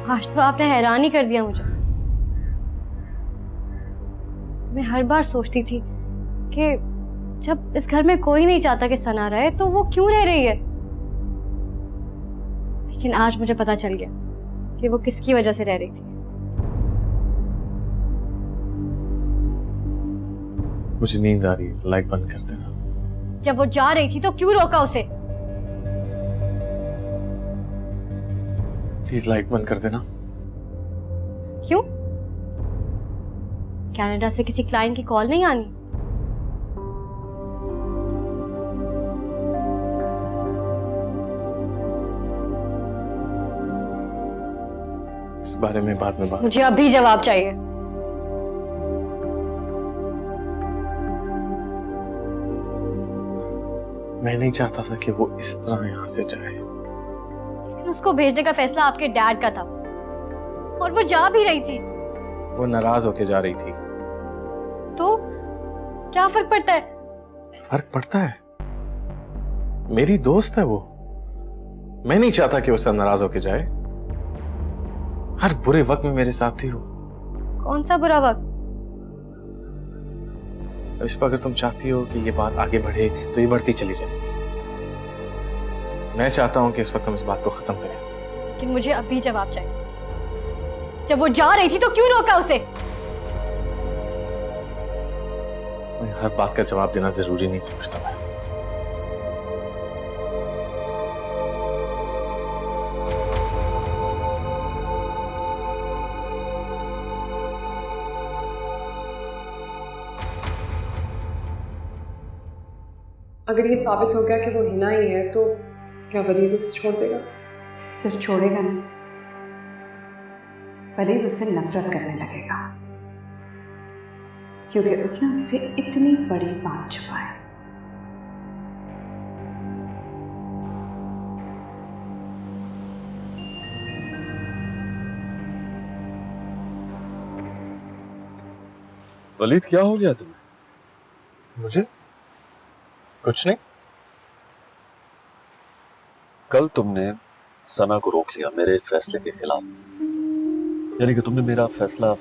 आज तो आपने हैरान ही कर दिया मुझे। मैं हर बार सोचती थी कि जब इस घर में कोई नहीं चाहता कि सना रहे तो वो क्यों रह रही है, लेकिन आज मुझे पता चल गया कि वो किसकी वजह से रह रही थी। मुझे नींद आ रही है, लाइट बंद कर देना। जब वो जा रही थी तो क्यों रोका उसे? प्लीज लाइट बंद कर देना। क्यों? कनाडा से किसी क्लाइंट की कॉल नहीं आनी? इस बारे में बाद में बात। मुझे अभी जवाब चाहिए। मैं नहीं चाहता था कि वो इस तरह यहाँ से जाए। लेकिन उसको भेजने का फैसला आपके डैड का था और वो जा भी रही थी। वो नाराज होके जा रही थी। तो क्या फर्क पड़ता है? फर्क पड़ता है, मेरी दोस्त है वो। मैं नहीं चाहता कि उससे नाराज होके जाए। हर बुरे वक्त में मेरे साथ थी वो। कौन सा बुरा वक्त? अलिशा, अगर तुम चाहती हो कि ये बात आगे बढ़े तो ये बढ़ती चली जाएगी। मैं चाहता हूं कि इस वक्त हम इस बात को खत्म करें। लेकिन मुझे अभी जवाब चाहिए। जब वो जा रही थी तो क्यों रोका उसे? हर बात का जवाब देना जरूरी नहीं समझता मैं। अगर ये साबित हो गया कि वो हिना ही है तो क्या वलीद उसे छोड़ देगा? सिर्फ छोड़ेगा नहीं, वलीद उससे नफरत करने लगेगा, क्योंकि उसने उससे इतनी बड़ी बात छुपाई। वलीद, क्या हो गया तुम्हें? मुझे कुछ नहीं। कल तुमने सना को रोक लिया मेरे फैसले के खिलाफ, यानी कि तुमने मेरा फैसला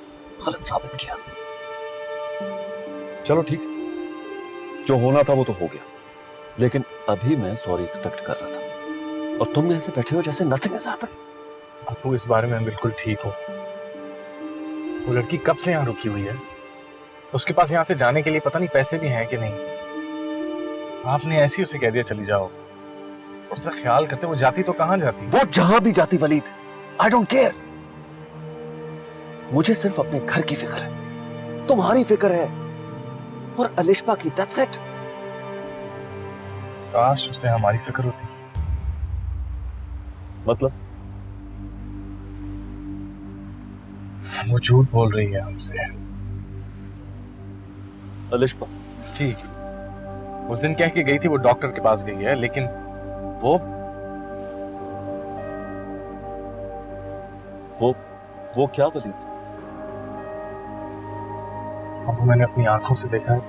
गलत साबित किया। चलो ठीक, जो होना था वो तो हो गया, लेकिन अभी मैं सॉरी एक्सपेक्ट कर रहा था और तुम ऐसे बैठे हो जैसे नथिंग इज हैपेंड। आपको इस बारे में मैं बिल्कुल ठीक हूँ। वो लड़की कब से यहाँ रुकी हुई है, उसके पास यहाँ से जाने के लिए पता नहीं पैसे भी हैं कि नहीं। आपने ऐसे ही उसे कह दिया चली जाओ, और उसका ख्याल करते वो जाती तो कहाँ जाती? वो जहां भी जाती वलीद, आई डोंट केयर। मुझे सिर्फ अपने घर की फिक्र है, तुम्हारी फिक्र है और अलिशा की, दैट्स इट। काश उसे हमारी फिक्र होती। मतलब? वो झूठ बोल रही है हमसे। अलिशा जी, उस दिन कह के गई थी वो डॉक्टर के पास गई है, लेकिन वो क्या वलीद? अब मैंने अपनी आंखों से देखा है,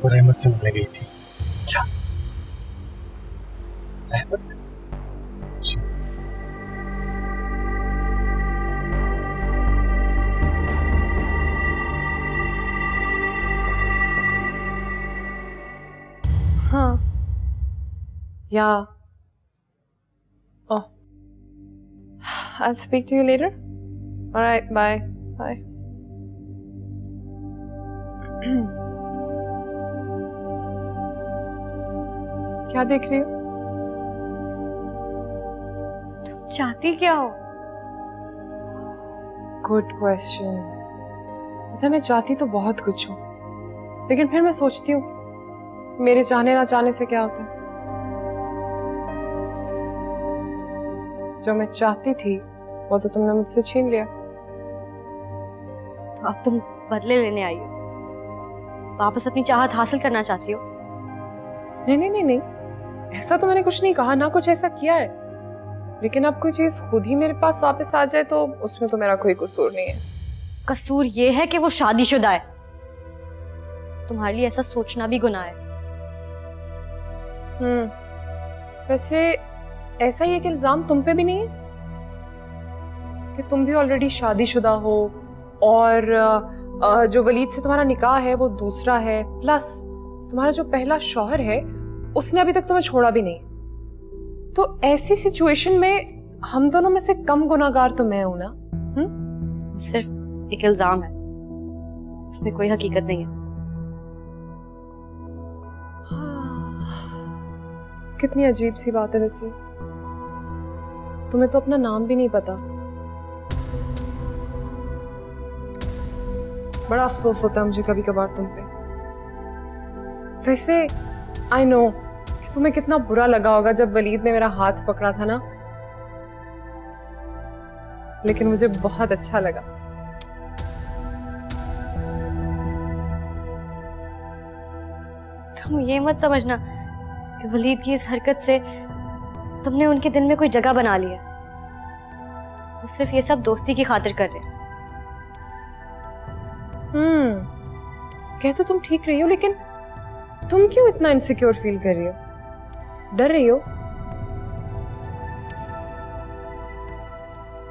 वो रहमत से मिलने गई थी। क्या? रहमत से? जी। हाँ, या oh, I'll speak to you later. All right, bye. Bye. क्या देख रही हो? तुम चाहती क्या हो? Good question. पता है, मैं चाहती तो बहुत कुछ हूँ, लेकिन फिर मैं सोचती हूँ मेरे चाहने ना चाहने से क्या होता है। जो मैं चाहती थी वो तो तुमने मुझसे छीन लिया। तो अब तुम बदले लेने आई हो, वापस अपनी चाहत हासिल करना चाहती हो? नहीं नहीं नहीं नहीं, ऐसा तो मैंने कुछ नहीं कहा, ना कुछ ऐसा किया है। लेकिन अब कोई चीज खुद ही मेरे पास वापस आ जाए तो उसमें तो मेरा कोई कसूर नहीं है। कसूर ये है कि वो शादीशुदा है। तुम्हारे लिए ऐसा सोचना भी गुनाह है। वैसे ऐसा ही एक इल्जाम तुम पे भी नहीं है कि तुम भी ऑलरेडी शादीशुदा हो और जो वलीद से तुम्हारा निकाह है वो दूसरा है, प्लस तुम्हारा जो पहला शौहर है उसने अभी तक तुम्हें छोड़ा भी नहीं। तो ऐसी सिचुएशन में हम दोनों में से कम गुनाहगार तो मैं हूं ना। सिर्फ एक इल्जाम है, उसमें कोई हकीकत नहीं है। कितनी अजीब सी बात है वैसे, तुम्हें तो अपना नाम भी नहीं पता। बड़ा अफसोस होता है मुझे कभी कभार तुम पे। वैसे आई नो कि तुम्हें कितना बुरा लगा होगा जब वलीद ने मेरा हाथ पकड़ा था ना, लेकिन मुझे बहुत अच्छा लगा। तुम ये मत समझना कि वलीद की इस हरकत से तुमने उनके दिल में कोई जगह बना ली है। वो सिर्फ ये सब दोस्ती की खातिर कर रहे हैं। कह तो तुम ठीक रही हो, लेकिन तुम क्यों इतना इनसिक्योर फील कर रही हो? डर रही हो?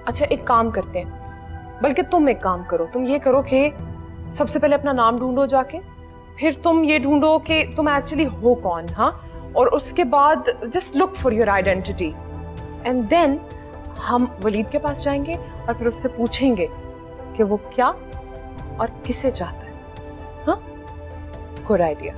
अच्छा एक काम करते हैं, बल्कि तुम एक काम करो, तुम ये करो कि सबसे पहले अपना नाम ढूंढो जाके, फिर तुम ये ढूंढो कि तुम एक्चुअली हो कौन, हाँ, और उसके बाद just look for your identity and then हम वलीद के पास जाएंगे और फिर उससे पूछेंगे कि वो क्या और किसे चाहता है। हाँ, गुड आइडिया।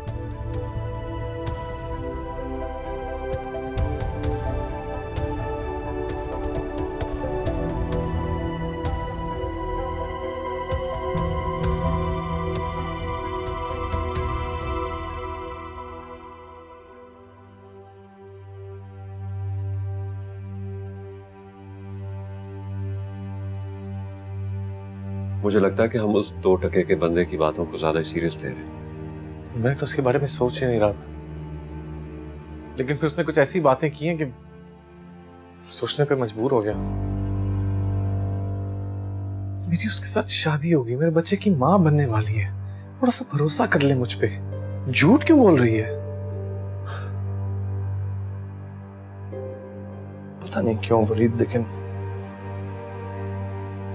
मुझे लगता है कि हम उस 2 टके के बंदे की बातों को ज्यादा सीरियस ले रहे हैं। मैं तो उसके बारे में सोच ही नहीं रहा था, लेकिन फिर उसने कुछ ऐसी बातें की हैं कि सोचने पे मजबूर हो गया। मेरी उसके साथ शादी होगी, मेरे बच्चे की माँ बनने वाली है, थोड़ा सा भरोसा कर ले मुझ पे। झूठ क्यों बोल रही है? पता नहीं क्यों वलीद, लेकिन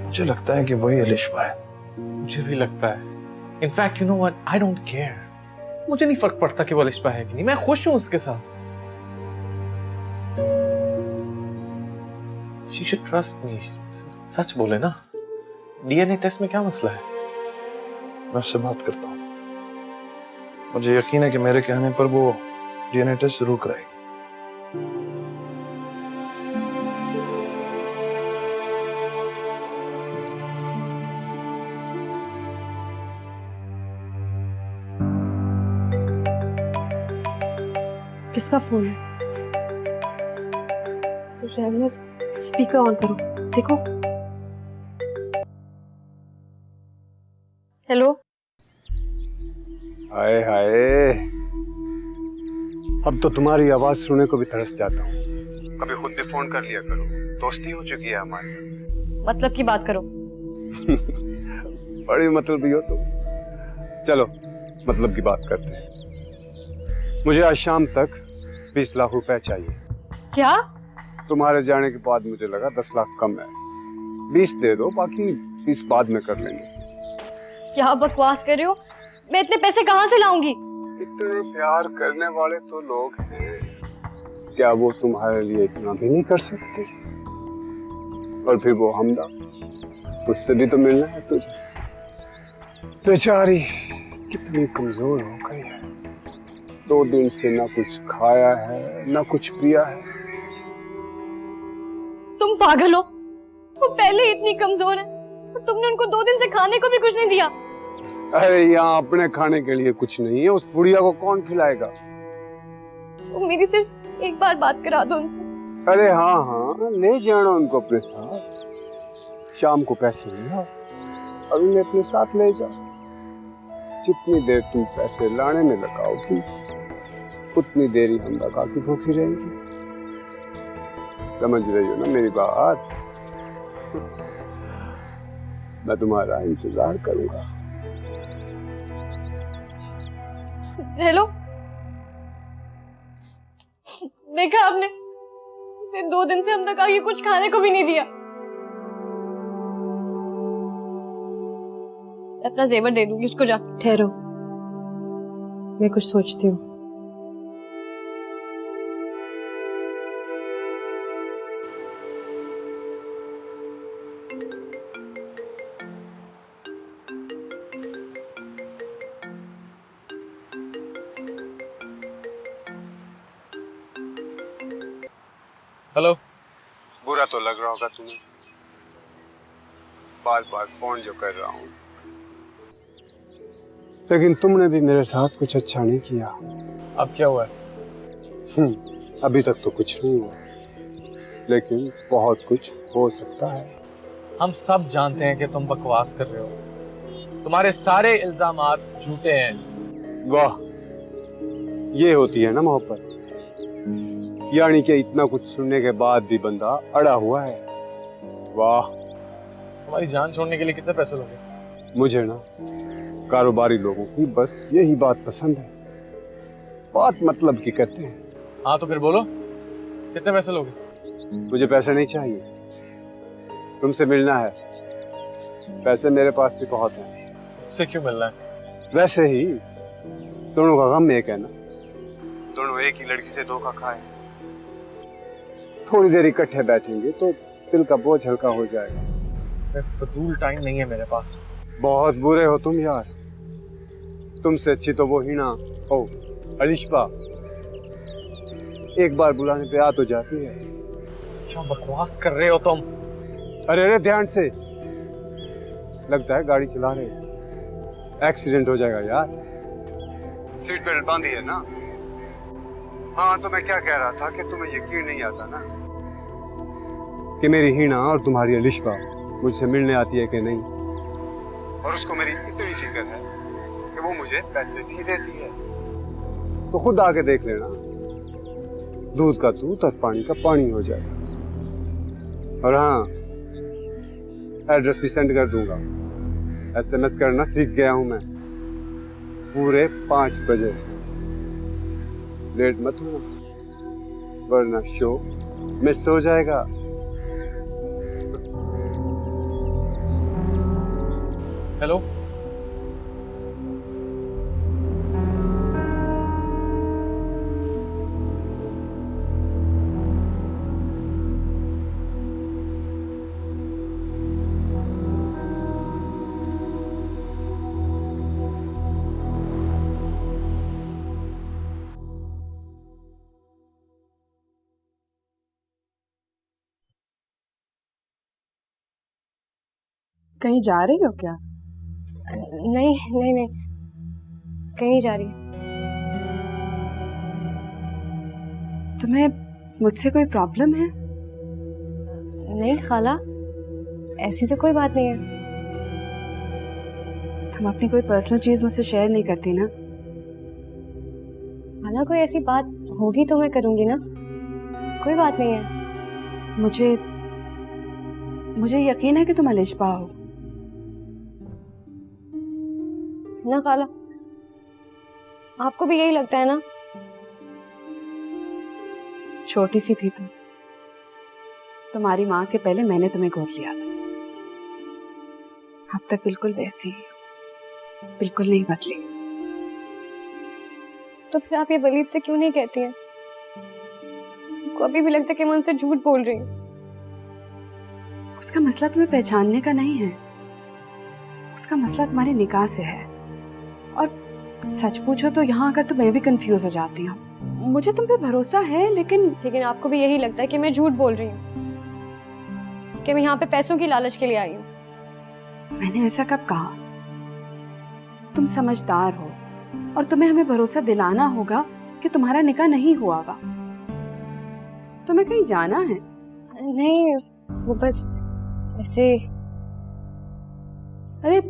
मुझे लगता है कि वही अलिशबा है। मुझे भी लगता है। In fact you know what, I don't care. मुझे नहीं फर्क पड़ता कि वो अलिशबा है कि नहीं, मैं खुश हूं उसके साथ। She should trust me. सच बोले ना, डीएनए टेस्ट में क्या मसला है? मैं उससे बात करता हूँ, मुझे यकीन है कि मेरे कहने पर वो डीएनए टेस्ट जरूर कराएगी। किसका फोन है? स्पीकर ऑन करो, देखो। हेलो। हाय हाय, अब तो तुम्हारी आवाज सुनने को भी तरस जाता हूँ। कभी खुद भी फोन कर लिया करो, दोस्ती हो चुकी है हमारी। मतलब की बात करो। बड़ी मतलबी हो तुम। चलो मतलब की बात करते हैं। मुझे आज शाम तक 20 लाख रुपए चाहिए। क्या? तुम्हारे जाने के बाद मुझे लगा 10 लाख कम है। 20 दे दो, बाकी 20 बाद में कर लेंगे। क्या बकवास कर रहे हो? मैं इतने पैसे कहाँ से लाऊंगी? इतने प्यार करने वाले तो लोग हैं, क्या वो तुम्हारे लिए इतना भी नहीं कर सकते? और फिर वो हमदा, उससे भी तो मिलना है तुझे। बेचारी कितनी कमजोर हो गई है, 2 दिन से ना कुछ खाया है ना कुछ पिया है। तुम पागल हो? वो पहले ही इतनी कमजोर है और तुमने उनको 2 दिन से खाने को भी कुछ नहीं दिया। अरे यहाँ अपने खाने के लिए कुछ नहीं है, उस बुढ़िया को कौन खिलाएगा? वो मेरी सिर्फ एक बार बात करा दो उनसे। अरे हाँ हाँ, ले जाना उनको अपने साथ। शाम को पैसे ले आओ और उन्हें अपने साथ ले जाओ। जितनी देर तुम पैसे लाने में लगाओगी, उतनी देर ही हम काकी भूखी रहेंगी। समझ रही हो ना मेरी बात? मैं तुम्हारा इंतजार करूंगा। हेलो, देखा आपने? फिर 2 दिन से हम तक आगे कुछ खाने को भी नहीं दिया। मैं अपना जेवर दे दूंगी उसको, जा। ठहरो, मैं कुछ सोचती हूँ। हेलो। बुरा तो लग रहा होगा तुम्हें, बार बार फोन जो कर रहा हूँ, लेकिन तुमने भी मेरे साथ कुछ अच्छा नहीं किया। अब क्या हुआ है? अभी तक तो कुछ नहीं हुआ, लेकिन बहुत कुछ हो सकता है। हम सब जानते हैं कि तुम बकवास कर रहे हो, तुम्हारे सारे इल्जामात झूठे हैं। वाह, ये होती है ना मोहब्बत, यानी कि इतना कुछ सुनने के बाद भी बंदा अड़ा हुआ है। वाह। तुम्हारी जान छोड़ने के लिए कितने पैसे लोगे? मुझे ना कारोबारी लोगों की बस यही बात पसंद है, बात मतलब की करते हैं। हाँ तो फिर बोलो, कितने पैसे लोगे? मुझे पैसे नहीं चाहिए, तुमसे मिलना है। पैसे मेरे पास भी बहुत हैं। उससे क्यों मिलना है? वैसे ही दोनों का गम एक है ना, दोनों एक ही लड़की से धोखा खाए। थोड़ी देर इकट्ठे बैठेंगे तो दिल का बोझ हल्का हो जाएगा। फजूल टाइम नहीं है मेरे पास। बहुत बुरे हो तुम यार, तुमसे अच्छी तो वो हिना ओ अलिशबा, एक बार बुलाने पे आ तो जाती है। क्या बकवास कर रहे हो तुम? अरे अरे ध्यान से, लगता है गाड़ी चला रहे हो, एक्सीडेंट हो जाएगा यार। सीट बेल्ट बांधी है ना? हाँ तो मैं क्या कह रहा था कि तुम्हें यकीन नहीं आता ना कि मेरी हीना और तुम्हारी अलिशबा मुझसे मिलने आती है कि नहीं, और उसको मेरी इतनी फिक्र है कि वो मुझे पैसे नहीं देती है। तो खुद आके देख लेना, दूध का दूध और पानी का पानी हो जाएगा। और हाँ, एड्रेस भी सेंड कर दूंगा। SMS करना सीख गया हूं मैं, पूरे 5 बजे। लेट मत होना, वरना शो मिस हो जाएगा। हेलो। कहीं जा रही हो क्या? नहीं नहीं नहीं, कहीं नहीं जा रही। तुम्हें मुझसे कोई प्रॉब्लम है? नहीं खाला, ऐसी तो कोई बात नहीं है। तुम अपनी कोई पर्सनल चीज मुझसे शेयर नहीं करती ना? खाला कोई ऐसी बात होगी तो मैं करूंगी ना, कोई बात नहीं है। मुझे यकीन है कि तुम अलिशबा हो ना खाला, आपको भी यही लगता है ना? छोटी सी थी तुम, तुम्हारी माँ से पहले मैंने तुम्हें गोद लिया था। अब तक बिल्कुल वैसी ही हो, बिल्कुल नहीं बदली। तो फिर आप ये वलीद से क्यों नहीं कहती हैं? को अभी भी लगता है कि मैं उनसे झूठ बोल रही हूँ। उसका मसला तुम्हें पहचानने का नहीं है, उसका मसला तुम्हारे निकाह से है। और सच पूछो तो यहाँ आकर तो मैं भी कंफ्यूज हो जाती हूँ। मुझे तुम पे भरोसा है, लेकिन आपको भी यही लगता है कि मैं झूठ बोल रही हूँ, कि मैं यहाँ पे पैसों की लालच के लिए आई हूँ। मैंने ऐसा कब कहा? तुम समझदार हो और तुम्हें हमें भरोसा दिलाना होगा कि तुम्हारा निकाह नहीं हुआ होगा। तुम्हें कहीं जाना है? नहीं, वो बस ऐसे। अरे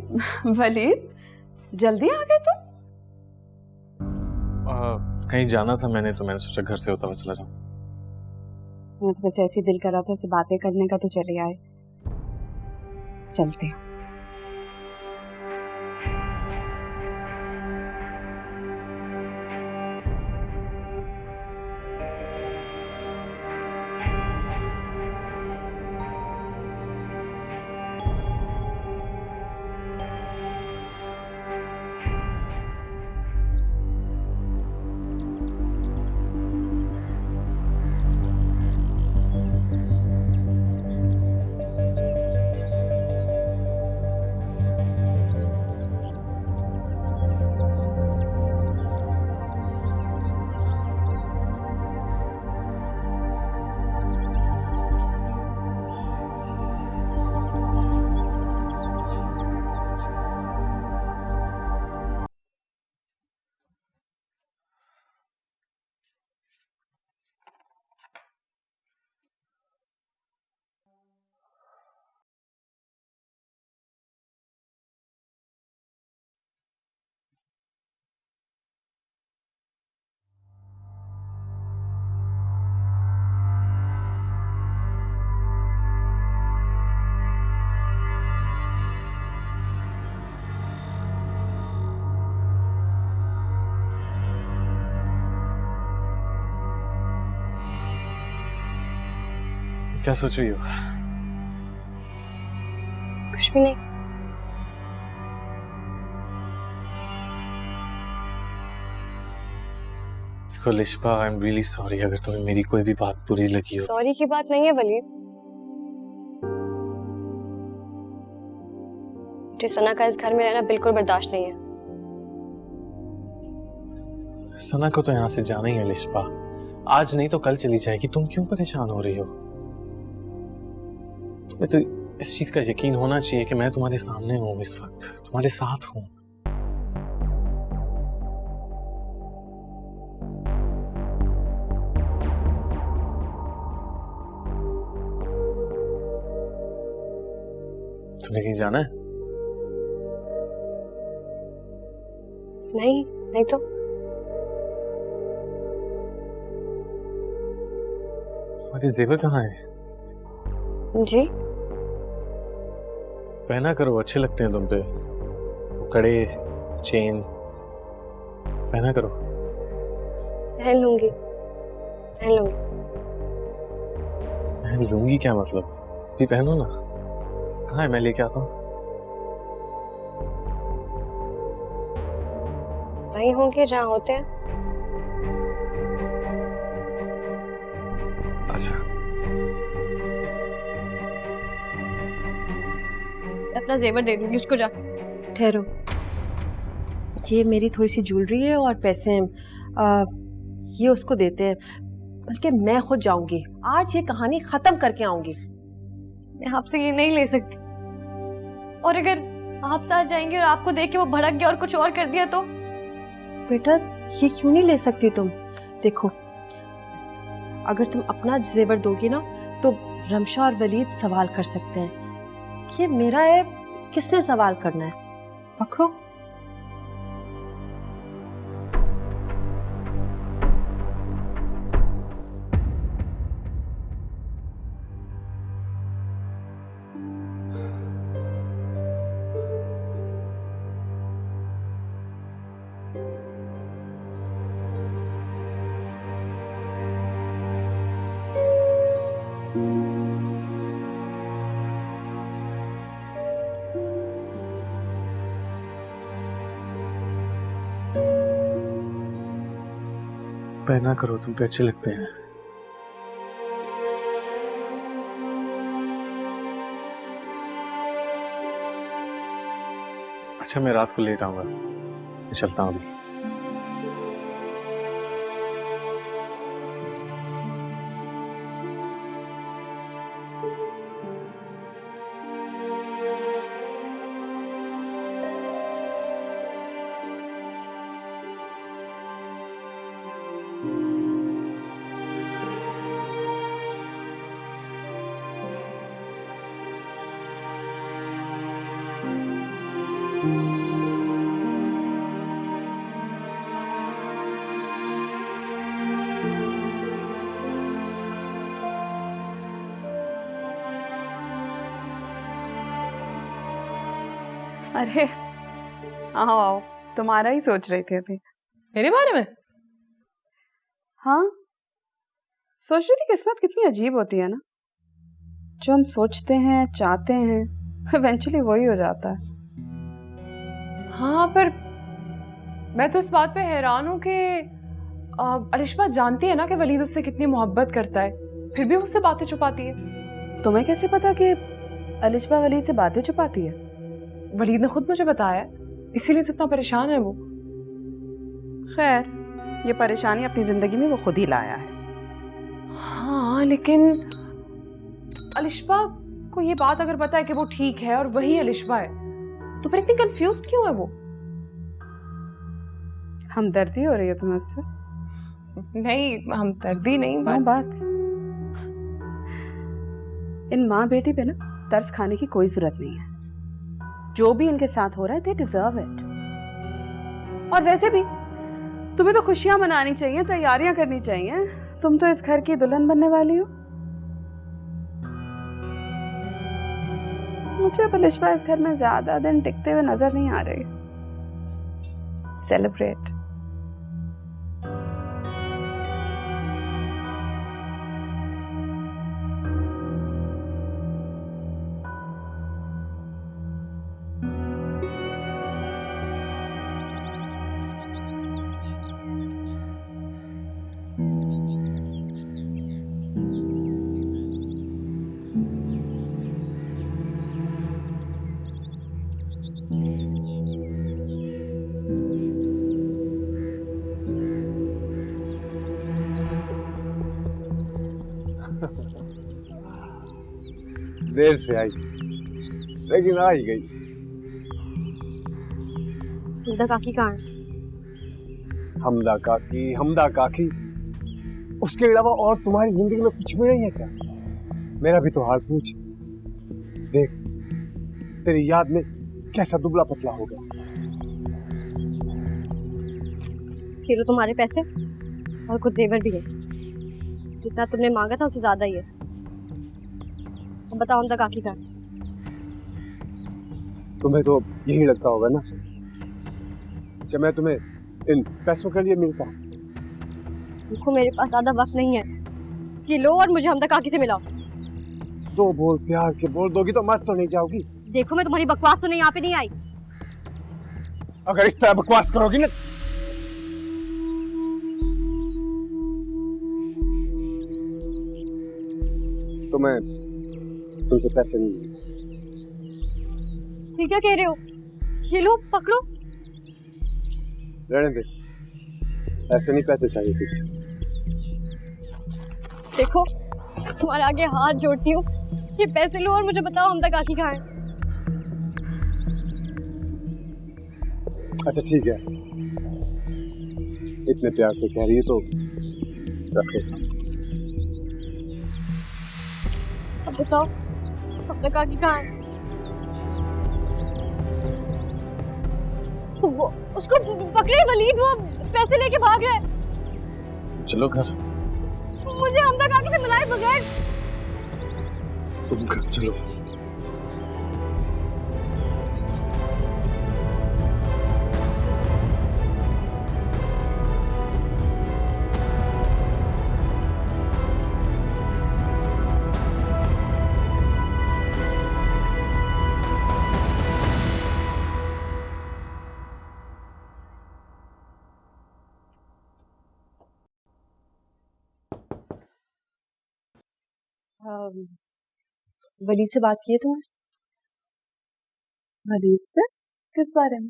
वलीद, जल्दी आ गए तुम? कहीं जाना था मैंने, तो मैंने सोचा घर से होता हुआ चला जाऊं। मैं तो बस ऐसे ही दिल कर रहा था ऐसे बातें करने का, तो चले आए। चलते हैं। क्या सोच रही हो? कुछ भी नहीं। देखो Lishba, I am really sorry अगर तुम्हें मेरी कोई भी बात बुरी लगी हो। सॉरी की बात नहीं है वलीद। मुझे सना का इस घर में रहना बिल्कुल बर्दाश्त नहीं है। सना को तो यहाँ से जाना ही है लिशबा, आज नहीं तो कल चली जाएगी। तुम क्यों परेशान हो रही हो? तुम्हें तो इस चीज का यकीन होना चाहिए कि मैं तुम्हारे सामने हूँ, इस वक्त तुम्हारे साथ हूँ। तुम्हें कहीं जाना है? नहीं, नहीं तो। तुम्हारे जेवर कहाँ है? जी? पहना करो, अच्छे लगते हैं तुम पे। वो कड़े, चेन पहना करो। पहन लूंगी, पहन लूंगी। पहन लूंगी क्या मतलब? भी पहनो ना। कहाँ है? मैं लेके आता हूँ। वहीं होंगे जहाँ होते हैं। अच्छा, अपना जेवर दे दूंगी उसको, जा। ठहरो, ये मेरी थोड़ी सी ज्वेलरी है और पैसे हैं, ये उसको देते हैं। बल्कि मैं खुद जाऊंगी, आज ये कहानी खत्म करके आऊंगी। मैं आपसे ये नहीं ले सकती, और अगर आप साथ जाएंगे और आपको देख के वो भड़क गया और कुछ और कर दिया तो? बेटा, ये क्यों नहीं ले सकती तुम? देखो, अगर तुम अपना जेवर दोगी ना तो रमशा और वलीद सवाल कर सकते हैं। ये मेरा है, किसने सवाल करना है? पकड़ो। पहना करो, तुम पे अच्छे लगते हैं। अच्छा, मैं रात को लेट आऊंगा, मैं चलता हूँ अभी। अरे आओ आओ, तुम्हारा ही सोच रहे थे अभी। मेरे बारे में? हाँ, सोच रही थी किस्मत कितनी अजीब होती है ना। जो हम सोचते हैं, चाहते हैं, इवेंचुअली वही हो जाता है। हाँ, पर मैं तो इस बात पे हैरान हूँ कि अलिशबा जानती है ना कि वलीद उससे कितनी मोहब्बत करता है, फिर भी उससे बातें छुपाती है। तुम्हें कैसे पता कि अलिशबा वलीद से बातें छुपाती है? वलीद ने खुद मुझे बताया, इसीलिए तो इतना परेशान है वो। खैर, ये परेशानी अपनी जिंदगी में वो खुद ही लाया है। हाँ, लेकिन अलिशबा को ये बात अगर पता है कि वो ठीक है और वही अलिशबा है, तो फिर इतनी कंफ्यूज क्यों है वो? हमदर्दी हो रही है तुम्हें उससे? नहीं, हमदर्दी नहीं, हाँ, बात इन माँ बेटी पे ना तरस खाने की कोई जरूरत नहीं है। जो भी इनके साथ हो रहा है, दे डिजर्व इट। और वैसे भी तुम्हें तो खुशियां मनानी चाहिए, तैयारियां करनी चाहिए। तुम तो इस घर की दुल्हन बनने वाली हो। मुझे अब अलिशबा इस घर में ज्यादा दिन टिकते हुए नजर नहीं आ रही। सेलिब्रेट। देर से आई, लेकिन आ ही गई। हमदा काकी कहाँ है? हमदा काकी, उसके अलावा और तुम्हारी जिंदगी में कुछ भी नहीं है क्या? मेरा भी तो हाल पूछ। देख, तेरी याद में कैसा दुबला पतला हो गया। ये लो तुम्हारे पैसे और कुछ जेवर भी है। जितना तुमने मांगा था उससे ज्यादा ही है। अब बताओ हमदा काकी कहाँ है? तुम्हें तो यही लगता होगा ना कि मैं तुम्हें इन पैसों के लिए मिलता हूँ। देखो मेरे पास ज्यादा वक्त नहीं है, ये लो और मुझे हमदा काकी से मिलाओ। दो बोल प्यार के बोल दोगी तो मर तो नहीं जाओगी। देखो मैं तुम्हारी बकवास तो नहीं यहाँ पे नहीं आई। अगर इस तरह बकवास करोगी ना तो मैं तुमसे पैसे नहीं लूंगा। ये क्या कह रहे हो? ये लो पकड़ो। रहने दे, ऐसे नहीं पैसे चाहिए तुझसे। देखो तुम्हारे आगे हाथ जोड़ती हूँ, ये पैसे लो और मुझे बताओ हमदा काकी कहाँ है? अच्छा ठीक है, इतने प्यार से कह रही है तो रखे। अब बताओ हमदा काकी कहाँ है? वो उसको पकड़े वलीद, वो पैसे लेके भाग रहा है। चलो घर, मुझे हमदा काकी से मिलाए बगैर। तुम घर चलो। वलीद से बात की है तुमने? वलीद से? किस बारे में?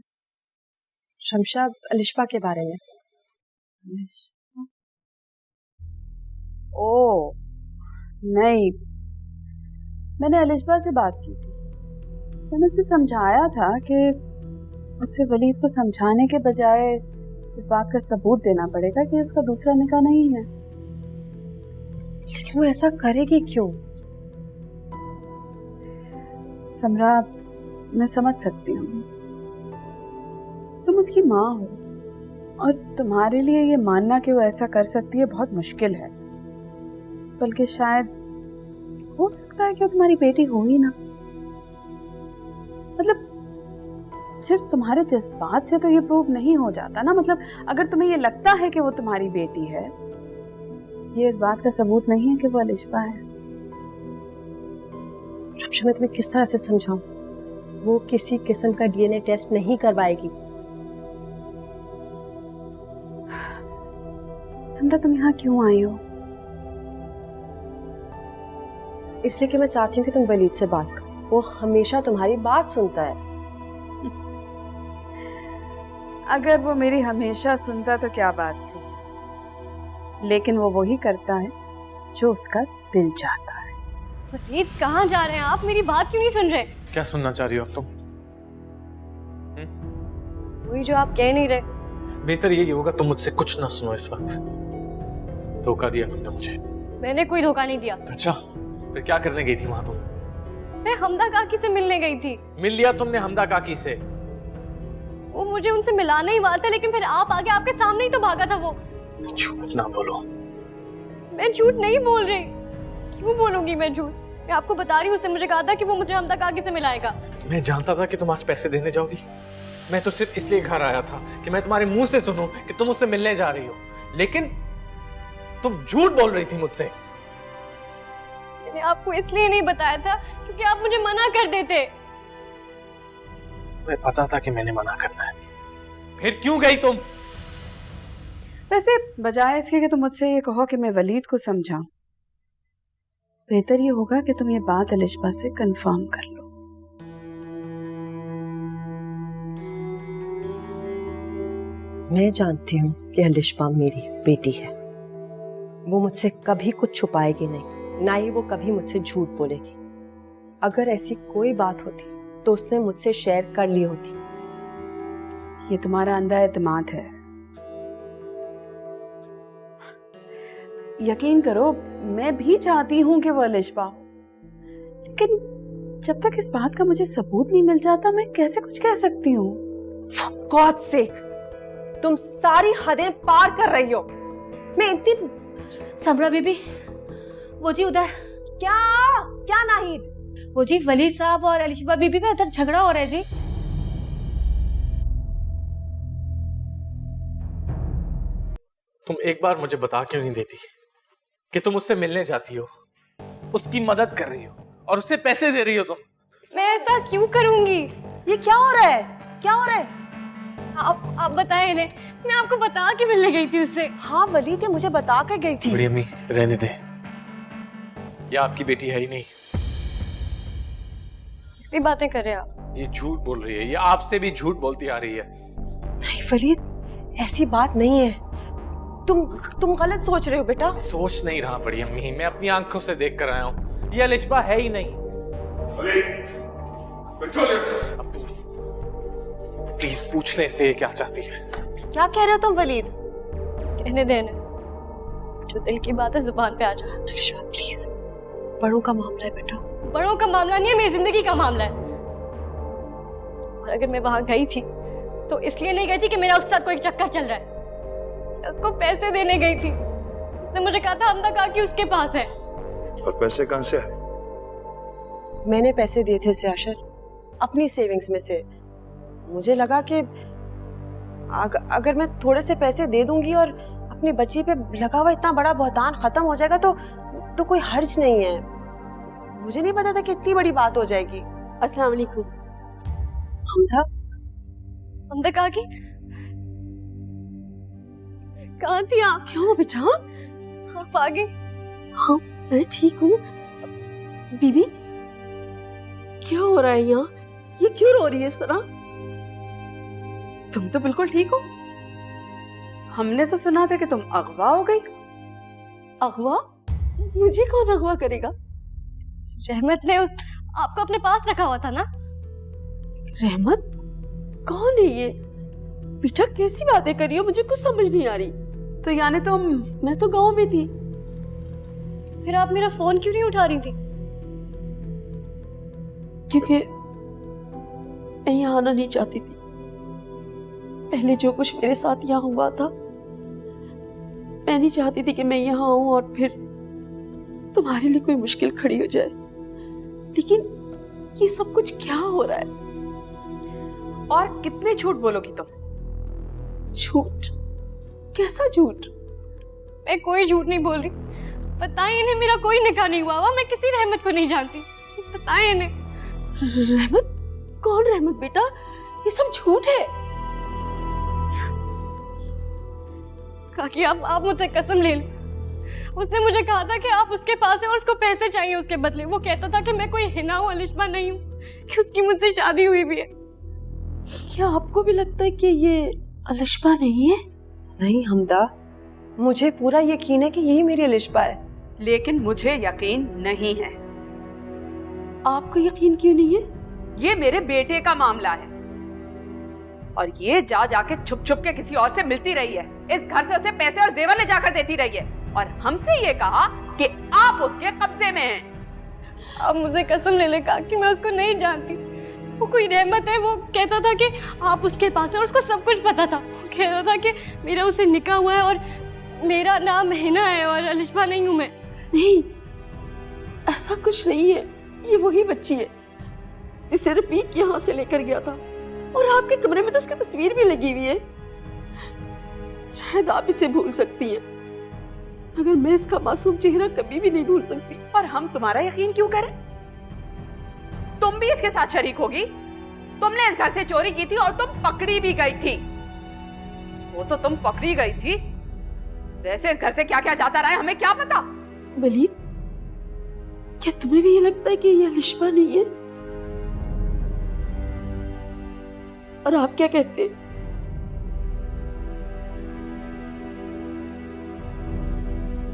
शमशा अलिशबा के बारे में। ओ नहीं, मैंने अलिशबा से बात की थी। मैंने उसे समझाया था कि उसे वलीद को समझाने के बजाय इस बात का सबूत देना पड़ेगा कि उसका दूसरा निकाह नहीं है। लेकिन वो ऐसा करेगी क्यों? समरा, मैं समझ सकती हूँ, तुम उसकी माँ हो और तुम्हारे लिए ये मानना कि वो ऐसा कर सकती है बहुत मुश्किल है। बल्कि शायद हो सकता है कि वो तुम्हारी बेटी हो ही ना। मतलब सिर्फ तुम्हारे जज्बात से तो ये प्रूव नहीं हो जाता ना। मतलब अगर तुम्हें ये लगता है कि वो तुम्हारी बेटी है, ये इस बात का सबूत नहीं है कि वो अलिशबा है। रक्षा, मैं तुम्हें किस तरह से समझाऊं? वो किसी किस्म का डीएनए टेस्ट नहीं करवाएगी। समरा, तुम यहाँ क्यों आई हो? इसलिए कि मैं चाहती हूँ कि तुम वलीद से बात करो। वो हमेशा तुम्हारी बात सुनता है। अगर वो मेरी हमेशा सुनता तो क्या बात थी, लेकिन वो वही करता है जो उसका दिल चाहता है। वलीद कहाँ जा रहे हैं आप? मेरी बात क्यों नहीं सुन रहे? क्या सुनना चाह रही हो अब तुम? वही जो आप कह नहीं रहे। बेहतर यही होगा तुम मुझसे कुछ ना सुनो इस वक्त। धोखा दिया तुमने मुझे। मैंने कोई धोखा नहीं दिया। अच्छा, फिर क्या करने गई थी वहां तुम? मैं हमदा काकी से मिलने गई थी। मिल लिया तुमने हमदा काकी से? वो मुझे उनसे मिलाने ही वाला था, लेकिन फिर आप आगे आपके सामने ही तो भागा था वो। झूठ ना बोलो। मैं झूठ नहीं बोल रही। क्यों बोलूंगी मैं झूठ? मैं आपको बता रही हूँ, उसने मुझे कहा था कि वो मुझे हमदा काकी से मिलाएगा। मैं जानता था कि तुम आज पैसे देने जाओगी। मैं तो सिर्फ इसलिए घर आया था कि मैं तुम्हारे मुंह से सुनूं कि तुम उससे मिलने जा रही हो, लेकिन तुम झूठ बोल रही थी मुझसे। मैंने आपको इसलिए नहीं बताया था क्योंकि आप मुझे मना कर देते। तुम्हें पता था कि मैंने मना करना है, फिर क्यों गई तुम? वैसे बजाय इसके कि तुम मुझसे ये कहो कि मैं वलीद को समझाऊं, बेहतर ये होगा कि तुम ये बात अलिशबा से कंफर्म कर लो। मैं जानती हूँ कि अलिशबा मेरी बेटी है। वो मुझसे कभी कुछ छुपाएगी नहीं, ना ही वो कभी मुझसे झूठ बोलेगी। अगर ऐसी कोई बात होती तो उसने मुझसे शेयर कर ली होती। ये तुम्हारा अंधा एतमाद है। यकीन करो, मैं भी चाहती हूँ कि वो अलिशबा हो, लेकिन जब तक इस बात का मुझे सबूत नहीं मिल जाता मैं कैसे कुछ कह सकती हूँ। For God's sake, तुम सारी हदें पार कर रही हो। मैं इतनी समरा बीबी, वो जी उधर क्या क्या नाहिद? वो जी वली साहब और अलिशबा बीबी में उधर झगड़ा हो रहा है जी। तुम एक बार मुझे बता क्यों नहीं देती कि तुम उससे मिलने जाती हो, उसकी मदद कर रही हो और उससे पैसे दे रही हो तुम? मैं ऐसा क्यों करूंगी? ये क्या हो रहा है? क्या हो रहा है? आप बताएं इन्हें, मैं आपको बता के मिलने गई थी उससे। हाँ वलीद ये मुझे बता के गई थी। बड़ी अम्मी रहने दे, ये आपकी बेटी है ही नहीं। ऐसी बातें कर रहे हैं आप। ये झूठ बोल रही है, ये आपसे भी झूठ बोलती आ रही है। नहीं वलीद, ऐसी बात नहीं है। तुम गलत सोच रहे हो बेटा। सोच नहीं रहा बड़ी अम्मी, मैं अपनी आंखों से देख कर आया हूँ, ये अलिशबा है ही नहीं। अब्बू प्लीज पूछ ले से क्या चाहती है। क्या कह रहे हो तुम वलीद? कहने देने, जो दिल की बात है जुबान पे आ जाए। अलिशबा प्लीज, बड़ों का मामला है बेटा। बड़ों का मामला नहीं है, मेरी जिंदगी का मामला है। और अगर मैं वहां गई थी तो इसलिए नहीं गई थी कि मेरा उसके साथ कोई चक्कर चल रहा है। मैं उसको पैसे देने गई थी, उसने मुझे कहा था हमदा काकी उसके पास है। और पैसे कहां से आए? मैंने पैसे दिए थे सियाशर, अपनी सेविंग्स में से। मुझे लगा कि अगर मैं थोड़े से पैसे दे दूंगी और अपनी बच्ची पे लगा हुआ इतना बड़ा बहुतान खत्म हो जाएगा तो कोई हर्ज नहीं है। मुझे नहीं पता था कि इतनी बड़ी बात हो जाएगी। अस्सलाम वालेकुम। हमदा काकी, कहाँ थी आप? क्यों बेटा? आप आ गई? हाँ मैं ठीक हूँ। बीबी क्या हो रहा है यहाँ? ये क्यों रो रही है इस तरह? तुम तो बिल्कुल ठीक हो। हमने तो सुना था कि तुम अगवा हो गई। अगवा? मुझे कौन अगवा करेगा? रहमत ने आपको अपने पास रखा हुआ था ना? रहमत? कौन है ये? बेटा कैसी बातें कर रही हो, मुझे कुछ समझ नहीं आ रही। तो यानी मैं तो गांव में थी। फिर आप मेरा फोन क्यों नहीं उठा रही थी? क्योंकि मैं यहाँ आना नहीं चाहती थी। पहले जो कुछ मेरे साथ यहाँ हुआ था, मैं नहीं चाहती थी कि मैं यहाँ आऊं और फिर तुम्हारे लिए कोई मुश्किल खड़ी हो जाए। लेकिन ये सब कुछ क्या हो रहा है? और कितने झूठ बोलोगी तुम? झूठ? कैसा झूठ? मैं कोई झूठ नहीं बोल रही। बताएं इन्हें, मेरा कोई निकाह नहीं हुआ। मैं किसी रहमत को नहीं जानती। बताएं इन्हें। रहमत? कौन रहमत बेटा? ये सब झूठ है। काकी आप मुझसे कसम ले लें। उसने मुझे कहा था कि आप उसके पास हैं और उसको पैसे चाहिए उसके बदले। वो कहता था कि मैं कोई हिना हूँ, अलिशबा नहीं हूँ, कि उसकी मुझसे शादी हुई भी है। क्या आपको भी लगता है कि ये अलिशबा नहीं है? नहीं हमदा, मुझे पूरा यकीन है कि यही मेरी अलिशबा है। लेकिन मुझे यकीन नहीं है। आपको यकीन क्यों नहीं है? ये मेरे बेटे का मामला है और ये जाके छुप छुप के किसी और से मिलती रही है। इस घर से उसे पैसे और जेवर ले जाकर देती रही है और हमसे ये कहा कि आप उसके कब्जे में हैं। आप मुझे कसम ले ले काकी, मैं उसको नहीं जानती। वो कोई रहमत है। वो कहता था कि आप उसके पास हैं और उसको सब कुछ पता था। वो कह रहा था कि मेरा उसे निकाह हुआ है और मेरा नाम हिना है और अलिशबा नहीं हूँ मैं। नहीं, ऐसा कुछ नहीं है। ये वही बच्ची है जिसे रफीक यहाँ से लेकर गया था और आपके कमरे में तो उसकी तस्वीर भी लगी हुई है। शायद आप इसे भूल सकती हैं, मगर मैं इसका मासूम चेहरा कभी भी नहीं भूल सकती। और हम तुम्हारा यकीन क्यों करें? तुम भी इसके साथ शरीक होगी। तुमने इस घर से चोरी की थी और तुम पकड़ी भी गई थी। वो तो तुम पकड़ी गई थी, वैसे इस घर से क्या क्या जाता रहा है हमें क्या पता। वलीद, क्या तुम्हें भी ये लगता है कि ये अलिशबा नहीं है? और आप क्या कहते हैं?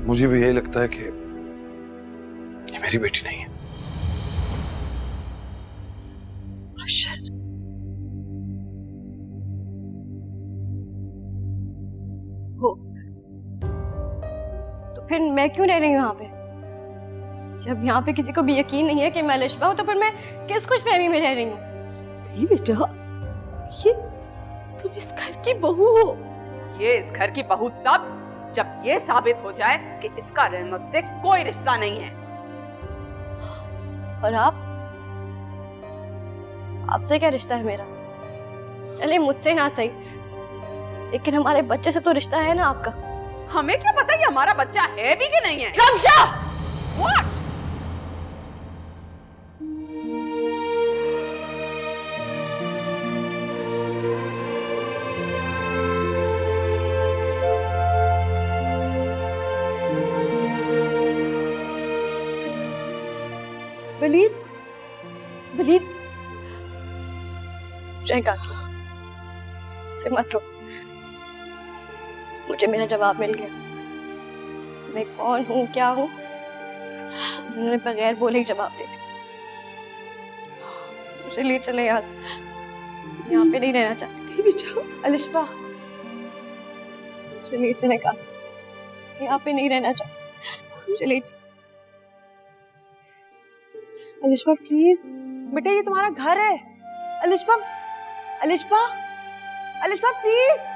मुझे भी यही लगता है कि ये मेरी बेटी नहीं है। अशर, हो तो फिर मैं क्यों रह रही हूँ यहाँ पे? जब यहाँ पे किसी को भी यकीन नहीं है कि मैं अलिशबा हूँ, तो फिर मैं किस खुशफहमी में रह रही हूँ? नहीं बेटा, ये तुम इस घर की बहू हो। ये इस घर की बहू तब जब ये साबित हो जाए कि इसका रहमत से कोई रिश्ता नहीं है। और आपसे क्या रिश्ता है मेरा? चले मुझसे ना सही, लेकिन हमारे बच्चे से तो रिश्ता है ना आपका। हमें क्या पता कि हमारा बच्चा है भी कि नहीं है? रमशा! What? वलीद, वलीद, जयकार से मत रो, मुझे मेरा जवाब मिल गया। मैं कौन हूँ, क्या हूँ, उन्होंने बगैर बोले ही जवाब दे दिया। मुझे ले चले यहाँ पे नहीं रहना चाहती। नहीं बेटा, अलिशबा, मुझे ले चले का, यहाँ पे नहीं रहना चाहती, मुझे ले चले। अलिशबा प्लीज, बेटा ये तुम्हारा घर है। अलिशबा, अलिशबा, अलिशबा प्लीज।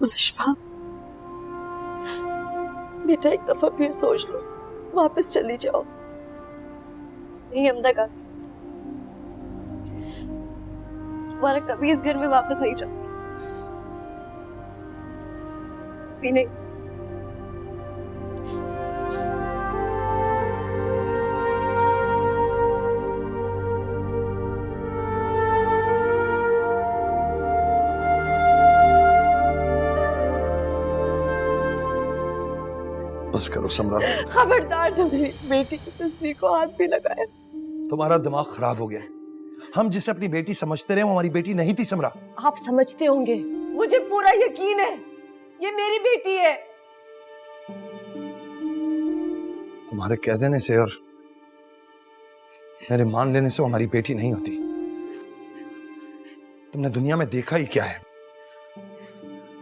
अलिशबा, बेटा एक दफा फिर सोच लो, वापस चली जाओ। नहीं हमदा का, दोबारा कभी इस घर में वापस नहीं जाऊंगी, कभी नहीं। बस करो समरा। खबरदार जो मेरी बेटी की तस्वीर को हाथ भी लगाया। तुम्हारा दिमाग खराब हो गया है। हम जिसे अपनी बेटी समझते रहे वो हमारी बेटी नहीं थी समरा। आप समझते होंगे, मुझे पूरा यकीन है ये मेरी बेटी है। तुम्हारे कह देने से और मेरे मान लेने से वो हमारी बेटी नहीं होती। तुमने दुनिया में देखा ही क्या है,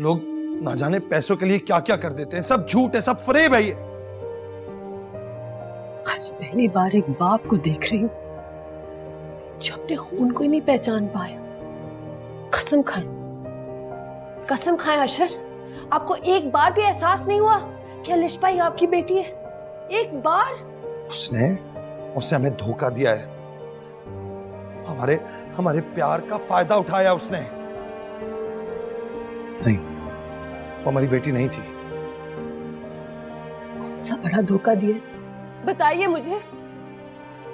लोग ना जाने पैसों के लिए क्या क्या कर देते हैं। सब झूठ है, सब फरेब है ये। आज पहली बार एक बाप को देख रही हूं जो अपने खून को ही नहीं पहचान पाया। कसम खाएं, कसम खाएं अशर, आपको एक बार भी एहसास नहीं हुआ कि अलिशबा ही आपकी बेटी है? एक बार? उसने हमें धोखा दिया है, हमारे प्यार का फायदा उठाया उसने। नहीं, वो हमारी बेटी नहीं थी। कौन सा बड़ा धोखा दिया? बताइए मुझे,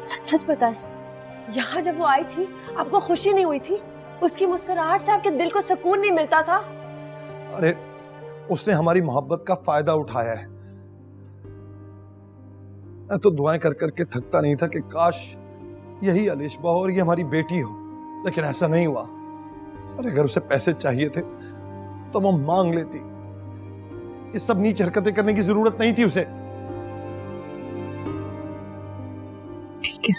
सच सच बताएं। यहाँ जब वो आई थी आपको खुशी नहीं हुई थी? उसकी मुस्कुराहट से आपके दिल को सुकून नहीं मिलता था? अरे उसने हमारी मोहब्बत का फायदा उठाया है। मैं तो दुआएं कर करके थकता नहीं था कि काश यही अलिशबा हो और ये हमारी बेटी हो, लेकिन ऐसा नहीं हुआ। और अगर उसे पैसे चाहिए थे तो वो मांग लेती। ये सब नीच हरकतें करने की जरूरत नहीं थी उसे। ठीक है,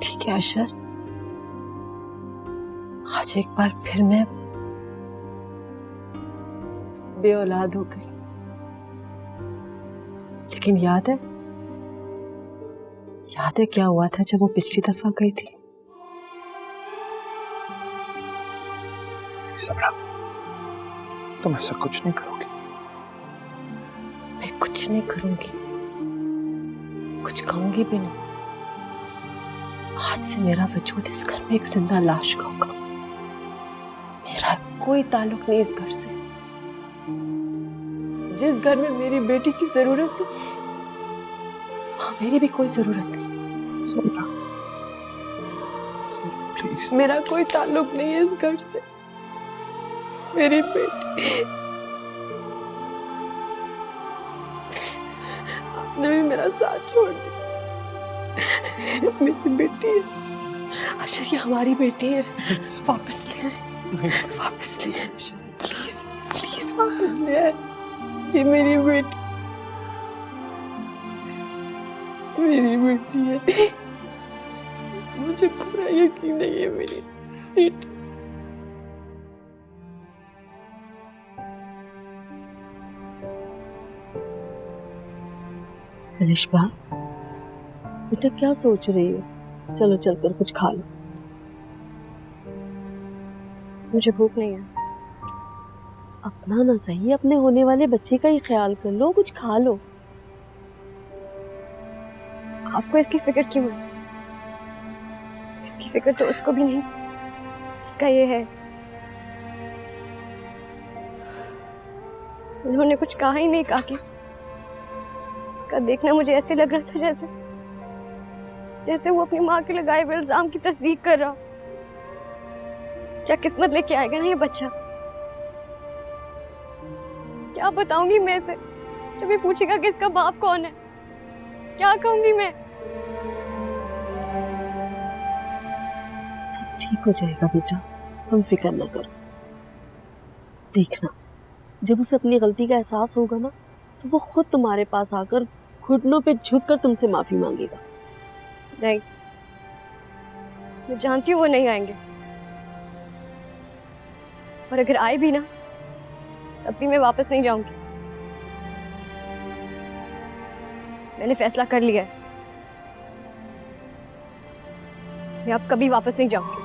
ठीक है अशर, आज एक बार फिर मैं बेऔलाद हो गई, लेकिन याद है क्या हुआ था जब वो पिछली दफा गई थी? समरा, तुम ऐसा कुछ नहीं करोगे। मैं कुछ नहीं करूंगी, कुछ कहूंगी भी नहीं। आज से मेरा वजूद इस घर में एक जिंदा लाश का होगा। मेरा कोई ताल्लुक नहीं इस घर से। जिस घर में मेरी बेटी की जरूरत थी वहां मेरी भी कोई जरूरत नहीं। समरा, प्लीज। मेरा कोई ताल्लुक नहीं है इस घर से। मेरी बेटी, आपने भी मेरा साथ छोड़ दिया। मेरी बेटी है अशर, ये हमारी बेटी है। वापस ले आए, वापस ले आए अशर, प्लीज प्लीज वापस ले आए। ये मेरी बेटी, मेरी बेटी है। मुझे पूरा यकीन है ये मेरी बेटी। रिश्बा, बेटा क्या सोच रही हो? चलो चलकर कुछ खा लो। मुझे भूख नहीं है। अपना ना सही, अपने होने वाले बच्चे का ही ख्याल कर लो, कुछ खा लो। आपको इसकी फिक्र क्यों है? इसकी फिक्र तो उसको भी नहीं जिसका ये है। उन्होंने कुछ कहा ही नहीं काकी। इसका देखना मुझे ऐसे लग रहा था जैसे वो अपनी माँ के लगाए हुए इल्जाम की तस्दीक कर रहा। क्या किस्मत लेके आएगा ना ये बच्चा। क्या बताऊंगी मैं इसे जब ये पूछेगा कि इसका बाप कौन है? क्या कहूंगी मैं? सब ठीक हो जाएगा बेटा, तुम फिक्र ना करो। देखना, जब उसे अपनी गलती का एहसास होगा ना, तो वो खुद तुम्हारे पास आकर घुटनों पे झुककर तुमसे माफी मांगेगा। नहीं, मैं जानती हूँ वो नहीं आएंगे, और अगर आए भी ना तब भी मैं वापस नहीं जाऊंगी। मैंने फैसला कर लिया है, मैं अब कभी वापस नहीं जाऊंगी।